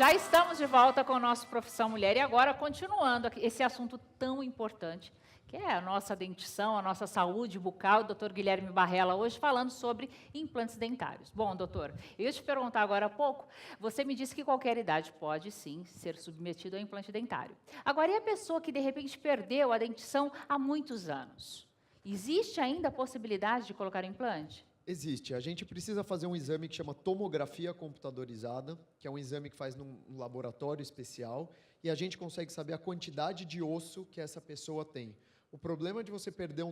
Já estamos de volta com o nosso Profissão Mulher e agora continuando esse assunto tão importante, que é a nossa dentição, a nossa saúde bucal, o doutor Guilherme Barrella, hoje falando sobre implantes dentários. Bom, doutor, eu ia te perguntar agora há pouco, você me disse que qualquer idade pode, sim, ser submetido a implante dentário. Agora, e a pessoa que, de repente, perdeu a dentição há muitos anos? Existe ainda a possibilidade de colocar implante? Existe. A gente precisa fazer um exame que chama tomografia computadorizada, que é um exame que faz num laboratório especial, e a gente consegue saber a quantidade de osso que essa pessoa tem. O problema de você perder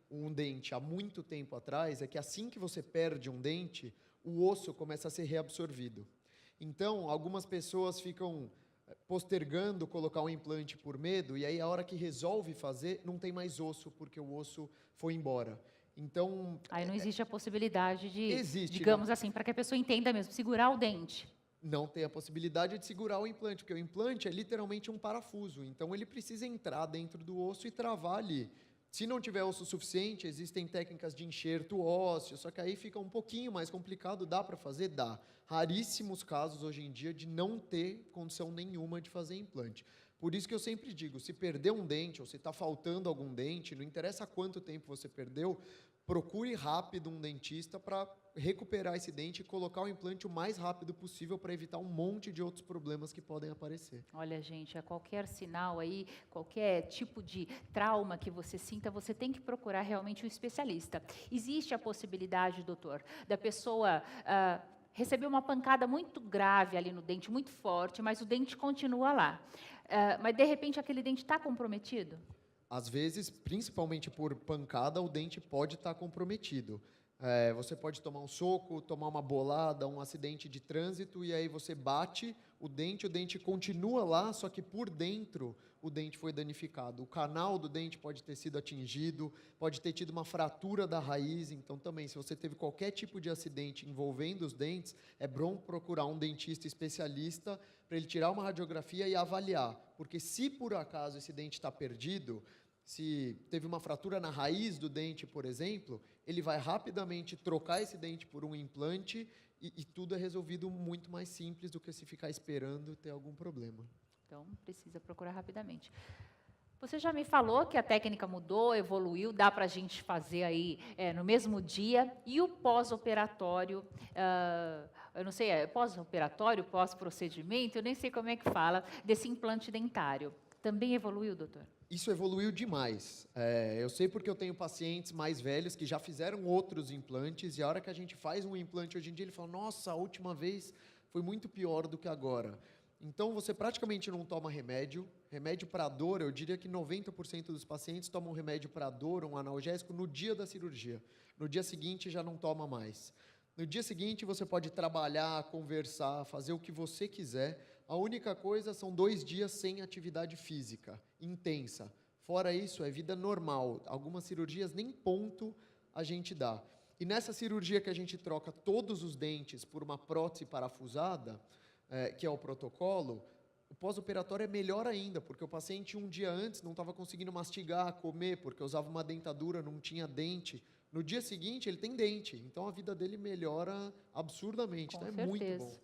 um dente há muito tempo atrás é que assim que você perde um dente, o osso começa a ser reabsorvido. Então, algumas pessoas ficam postergando colocar um implante por medo, e aí a hora que resolve fazer, não tem mais osso, porque o osso foi embora. Então, Aí não existe a possibilidade de, existe, digamos assim, para que a pessoa entenda mesmo, segurar o dente. não tem a possibilidade de segurar o implante, porque o implante é literalmente um parafuso, então ele precisa entrar dentro do osso e travar ali. Se não tiver osso suficiente, existem técnicas de enxerto ósseo, só que aí fica um pouquinho mais complicado. Dá para fazer? Dá. Raríssimos casos hoje em dia de não ter condição nenhuma de fazer implante. Por isso que eu sempre digo, se perder um dente ou se está faltando algum dente, não interessa quanto tempo você perdeu, procure rápido um dentista para recuperar esse dente e colocar o implante o mais rápido possível para evitar um monte de outros problemas que podem aparecer. Olha, gente, a qualquer sinal aí, qualquer tipo de trauma que você sinta, você tem que procurar realmente um especialista. Existe a possibilidade, doutor, da pessoa receber uma pancada muito grave ali no dente, muito forte, mas o dente continua lá. Mas, de repente, aquele dente está comprometido? Às vezes, principalmente por pancada, o dente pode estar comprometido. Você pode tomar um soco, tomar uma bolada, um acidente de trânsito, e aí você bate o dente continua lá, só que por dentro o dente foi danificado. O canal do dente pode ter sido atingido, pode ter tido uma fratura da raiz. Então, também, se você teve qualquer tipo de acidente envolvendo os dentes, é bom procurar um dentista especialista para ele tirar uma radiografia e avaliar. Porque se por acaso esse dente está perdido, se teve uma fratura na raiz do dente, por exemplo, ele vai rapidamente trocar esse dente por um implante e tudo é resolvido muito mais simples do que se ficar esperando ter algum problema. Então, precisa procurar rapidamente. Você já me falou que a técnica mudou, evoluiu, dá para a gente fazer aí no mesmo dia. E o pós-operatório, eu não sei, pós-operatório, pós-procedimento, eu nem sei como é que fala, desse implante dentário. Também evoluiu, doutor? Isso evoluiu demais. Eu sei porque eu tenho pacientes mais velhos que já fizeram outros implantes, e a hora que a gente faz um implante hoje em dia, ele fala, nossa, a última vez foi muito pior do que agora. Então, você praticamente não toma remédio. Remédio para dor, eu diria que 90% dos pacientes tomam remédio para dor, um analgésico, no dia da cirurgia. No dia seguinte, já não toma mais. No dia seguinte, você pode trabalhar, conversar, fazer o que você quiser. A única coisa são 2 dias sem atividade física, intensa. Fora isso, é vida normal. Algumas cirurgias nem ponto a gente dá. E nessa cirurgia que a gente troca todos os dentes por uma prótese parafusada, que é o protocolo, o pós-operatório é melhor ainda, porque o paciente um dia antes não estava conseguindo mastigar, comer, porque usava uma dentadura, não tinha dente. No dia seguinte, ele tem dente, então a vida dele melhora absurdamente, então é muito bom.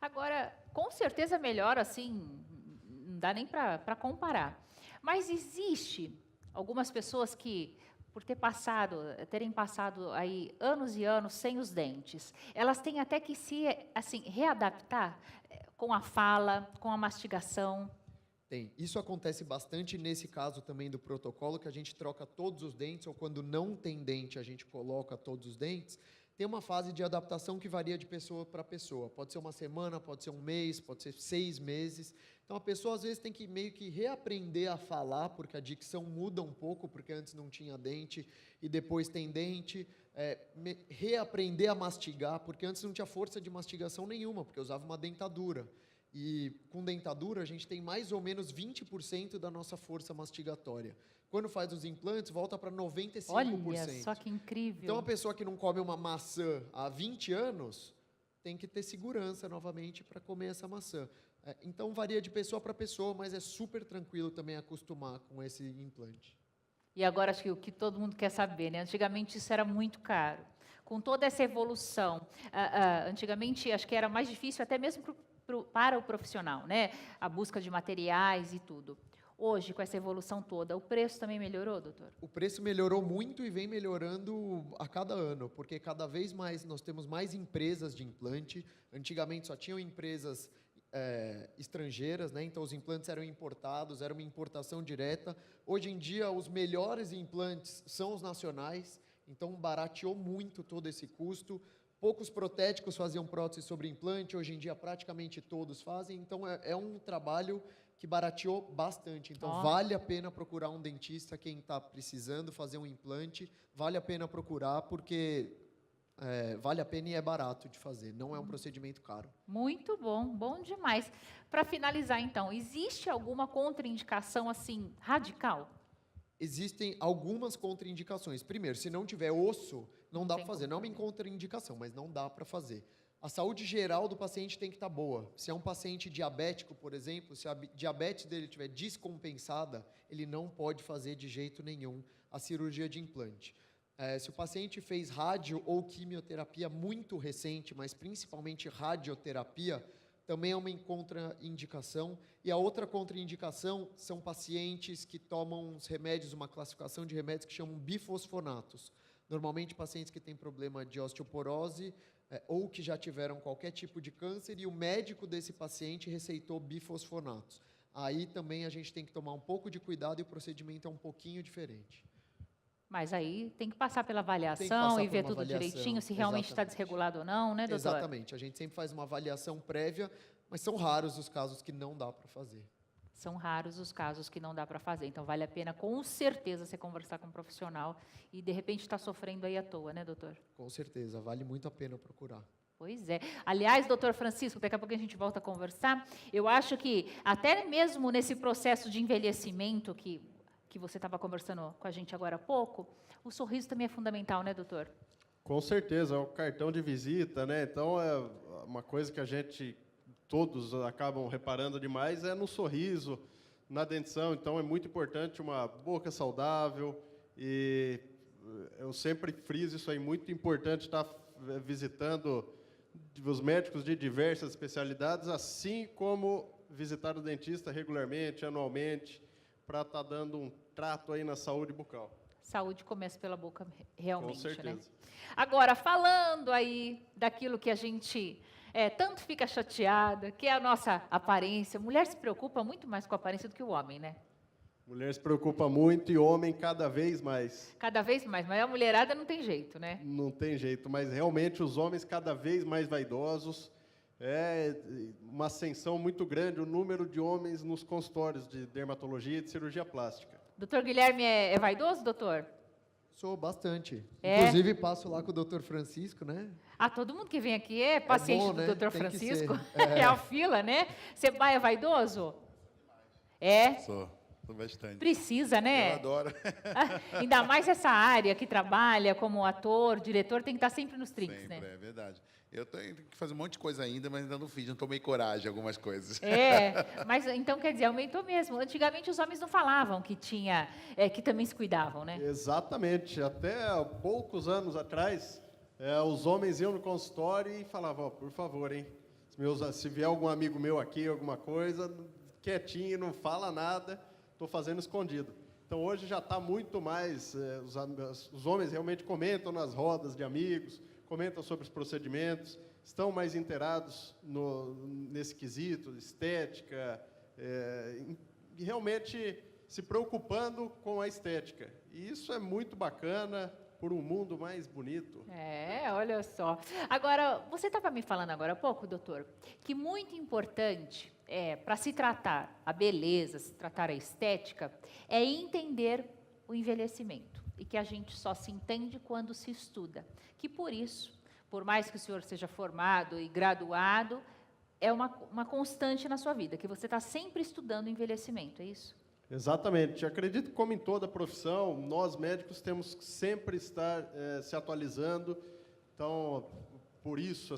Agora, com certeza melhora, assim, não dá nem para comparar. Mas existe algumas pessoas que, por terem passado aí anos e anos sem os dentes, elas têm até que se, assim, readaptar com a fala, com a mastigação. Tem. Isso acontece bastante nesse caso também do protocolo, que a gente troca todos os dentes, ou quando não tem dente, a gente coloca todos os dentes. Tem uma fase de adaptação que varia de pessoa para pessoa. Pode ser uma semana, pode ser um mês, pode ser 6 meses. Então, a pessoa, às vezes, tem que meio que reaprender a falar, porque a dicção muda um pouco, porque antes não tinha dente e depois tem dente. Reaprender a mastigar, porque antes não tinha força de mastigação nenhuma, porque usava uma dentadura. E com dentadura, a gente tem mais ou menos 20% da nossa força mastigatória. Quando faz os implantes, volta para 95%. Olha só que incrível. Então, a pessoa que não come uma maçã há 20 anos tem que ter segurança novamente para comer essa maçã. Então, varia de pessoa para pessoa, mas é super tranquilo também acostumar com esse implante. E agora, acho que o que todo mundo quer saber, né? Antigamente isso era muito caro. Com toda essa evolução, antigamente acho que era mais difícil até mesmo para para o profissional, né? A busca de materiais e tudo. Hoje, com essa evolução toda, o preço também melhorou, doutor? O preço melhorou muito e vem melhorando a cada ano, porque cada vez mais nós temos mais empresas de implante. Antigamente só tinham empresas estrangeiras, né? Então os implantes eram importados, era uma importação direta. Hoje em dia, os melhores implantes são os nacionais, então barateou muito todo esse custo. Poucos protéticos faziam prótese sobre implante, hoje em dia praticamente todos fazem, então é um trabalho que barateou bastante. Então, vale a pena procurar um dentista, quem está precisando fazer um implante, vale a pena procurar, porque vale a pena e é barato de fazer, não é um procedimento caro. Muito bom, bom demais. Para finalizar, então, existe alguma contraindicação, assim, radical? Existem algumas contraindicações. Primeiro, se não tiver osso, não dá para fazer. Não é uma contraindicação, mas não dá para fazer. A saúde geral do paciente tem que estar boa. Se é um paciente diabético, por exemplo, se a diabetes dele estiver descompensada, ele não pode fazer de jeito nenhum a cirurgia de implante. Se o paciente fez rádio ou quimioterapia muito recente, mas principalmente radioterapia, também é uma contraindicação. E a outra contraindicação são pacientes que tomam os remédios, uma classificação de remédios que chamam bifosfonatos. Normalmente, pacientes que têm problema de osteoporose ou que já tiveram qualquer tipo de câncer e o médico desse paciente receitou bifosfonatos. Aí também a gente tem que tomar um pouco de cuidado e o procedimento é um pouquinho diferente. Mas aí tem que passar pela avaliação e ver tudo direitinho, se realmente está desregulado ou não, né, doutor? Exatamente. A gente sempre faz uma avaliação prévia, mas são raros os casos que não dá para fazer. São raros os casos que não dá para fazer. Então, vale a pena, com certeza, você conversar com um profissional e, de repente, está sofrendo aí à toa, né, doutor? Com certeza. Vale muito a pena procurar. Pois é. Aliás, doutor Francisco, daqui a pouco a gente volta a conversar. Eu acho que, até mesmo nesse processo de envelhecimento que você estava conversando com a gente agora há pouco, o sorriso também é fundamental, né, doutor? Com certeza. É o cartão de visita, né? Então, é uma coisa que a gente... todos acabam reparando demais, é no sorriso, na dentição. Então, é muito importante uma boca saudável e eu sempre friso isso aí, muito importante estar visitando os médicos de diversas especialidades, assim como visitar o dentista regularmente, anualmente, para estar dando um trato aí na saúde bucal. Saúde começa pela boca, realmente, Com certeza. né? Agora, falando aí daquilo que a gente... tanto fica chateada, que é a nossa aparência. Mulher se preocupa muito mais com a aparência do que o homem, né? Mulher se preocupa muito e homem cada vez mais. Cada vez mais, mas a mulherada não tem jeito, né? Não tem jeito, mas realmente os homens cada vez mais vaidosos. É uma ascensão muito grande o número de homens nos consultórios de dermatologia e de cirurgia plástica. Doutor Guilherme é vaidoso, doutor? Sou bastante. Inclusive, passo lá com o doutor Francisco, né? Todo mundo que vem aqui é paciente bom, né? do doutor Tem que Francisco. ser. É a fila, né? Você é vaidoso? Sou bastante. Precisa, né? Eu adoro. Ainda mais essa área que trabalha como ator, diretor, tem que estar sempre nos trinques, Sempre, né? é verdade. Eu tenho que fazer um monte de coisa ainda, mas ainda não fiz, não tomei coragem algumas coisas. Mas então quer dizer, aumentou mesmo. Antigamente os homens não falavam que tinha, que também se cuidavam, né? Exatamente. Até há poucos anos atrás, os homens iam no consultório e falavam, por favor, hein, se vier algum amigo meu aqui, alguma coisa, quietinho, não fala nada, estou fazendo escondido. Então, hoje já está muito mais, os homens realmente comentam nas rodas de amigos, comentam sobre os procedimentos, estão mais inteirados nesse quesito, estética, e realmente se preocupando com a estética. E isso é muito bacana por um mundo mais bonito. Olha só. Agora, você estava me falando agora há pouco, doutor, que muito importante para se tratar a beleza, se tratar a estética, é entender o envelhecimento. E que a gente só se entende quando se estuda. Que por isso, por mais que o senhor seja formado e graduado, é uma constante na sua vida, que você está sempre estudando o envelhecimento, é isso? Exatamente. Acredito que, como em toda profissão, nós médicos temos que sempre estar se atualizando. Então, por isso,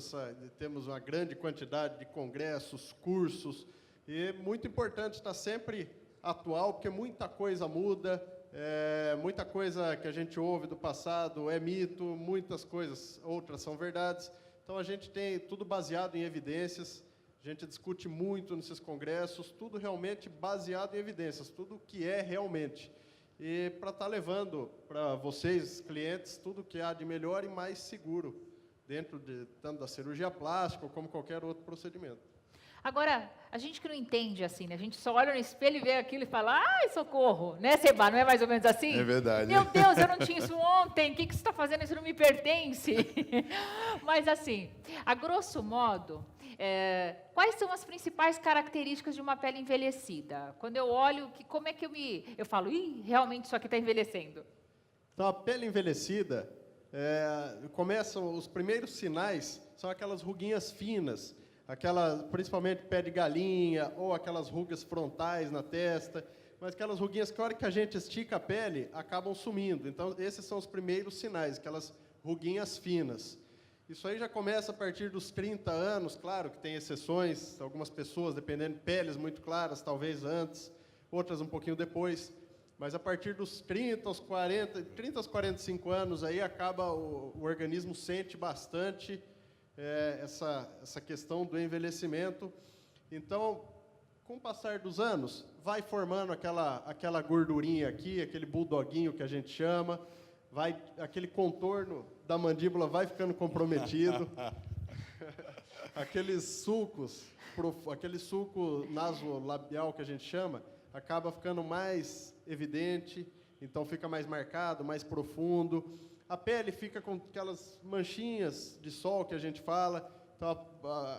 temos uma grande quantidade de congressos, cursos, e é muito importante estar sempre atual, porque muita coisa muda, muita coisa que a gente ouve do passado é mito, muitas coisas, outras são verdades. Então, a gente tem tudo baseado em evidências. A gente discute muito nesses congressos, tudo realmente baseado em evidências, tudo que é realmente. E para estar levando para vocês, clientes, tudo que há de melhor e mais seguro, dentro de tanto da cirurgia plástica como qualquer outro procedimento. Agora, a gente que não entende assim, né? A gente só olha no espelho e vê aquilo e fala, ai, socorro, né, Seba? Não é mais ou menos assim? É verdade. Meu Deus, eu não tinha isso ontem, o que você está fazendo? Isso não me pertence. Mas assim, a grosso modo, quais são as principais características de uma pele envelhecida? Quando eu olho, como é que eu falo, ih, realmente isso aqui está envelhecendo? Então, a pele envelhecida, começam os primeiros sinais, são aquelas ruguinhas finas, principalmente pé de galinha, ou aquelas rugas frontais na testa, mas aquelas ruguinhas que a hora que a gente estica a pele, acabam sumindo. Então, esses são os primeiros sinais, aquelas ruguinhas finas. Isso aí já começa a partir dos 30 anos, claro que tem exceções, algumas pessoas, dependendo de peles muito claras, talvez antes, outras um pouquinho depois, mas a partir dos 30 aos 45 anos, aí acaba o organismo sente bastante essa questão do envelhecimento. Então, com o passar dos anos, vai formando aquela gordurinha aqui, aquele bulldoguinho que a gente chama, aquele contorno da mandíbula vai ficando comprometido, aquele suco nasolabial que a gente chama, acaba ficando mais evidente, então fica mais marcado, mais profundo. A pele fica com aquelas manchinhas de sol que a gente fala, então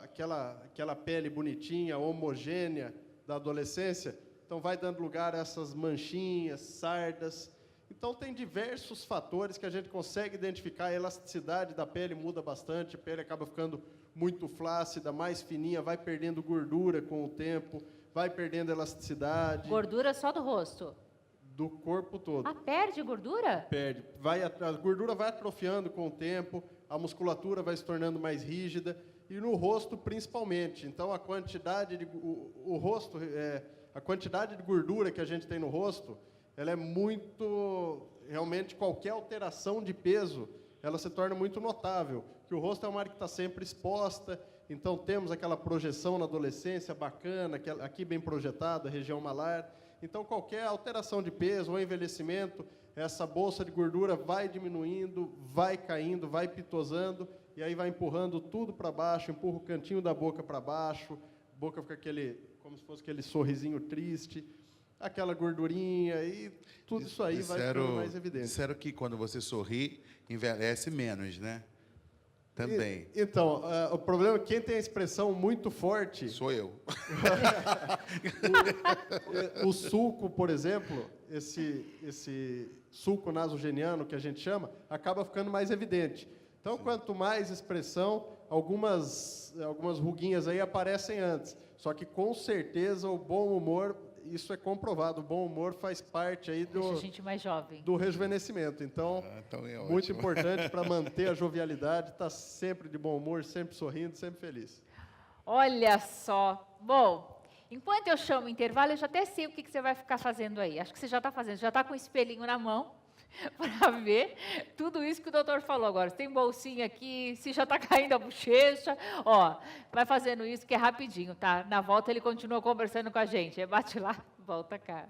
aquela pele bonitinha, homogênea da adolescência, então vai dando lugar a essas manchinhas, sardas. Então tem diversos fatores que a gente consegue identificar, a elasticidade da pele muda bastante, a pele acaba ficando muito flácida, mais fininha, vai perdendo gordura com o tempo, vai perdendo elasticidade. Gordura só do rosto? Do corpo todo. Ah, perde gordura? Perde. A gordura vai atrofiando com o tempo, a musculatura vai se tornando mais rígida, e no rosto principalmente. Então, a quantidade de gordura que a gente tem no rosto, ela é muito... Realmente, qualquer alteração de peso, ela se torna muito notável. Que o rosto é uma área que está sempre exposta, então temos aquela projeção na adolescência bacana, aqui bem projetada, região malar. Então, qualquer alteração de peso ou envelhecimento, essa bolsa de gordura vai diminuindo, vai caindo, vai pitosando, e aí vai empurrando tudo para baixo, empurra o cantinho da boca para baixo, a boca fica como se fosse aquele sorrisinho triste, aquela gordurinha, e tudo isso aí vai ficando mais evidente. Disseram que quando você sorri, envelhece menos, né? Também. Então, o problema é que quem tem a expressão muito forte... Sou eu. O sulco, por exemplo, esse sulco nasogeniano que a gente chama, acaba ficando mais evidente. Então, quanto mais expressão, algumas ruguinhas aí aparecem antes. Só que, com certeza, o bom humor, isso é comprovado, o bom humor faz parte aí Deixa a gente mais jovem. do rejuvenescimento. Então, Então é muito ótimo. importante para manter a jovialidade, estar sempre de bom humor, sempre sorrindo, sempre feliz. Olha só. Bom, enquanto eu chamo o intervalo, eu já até sei o que você vai ficar fazendo aí. Acho que você já está fazendo. Já está com o espelhinho na mão para ver tudo isso que o doutor falou agora. Se tem bolsinha aqui, se já está caindo a bochecha. Ó, vai fazendo isso que é rapidinho, tá? Na volta ele continua conversando com a gente. Bate lá, volta cá.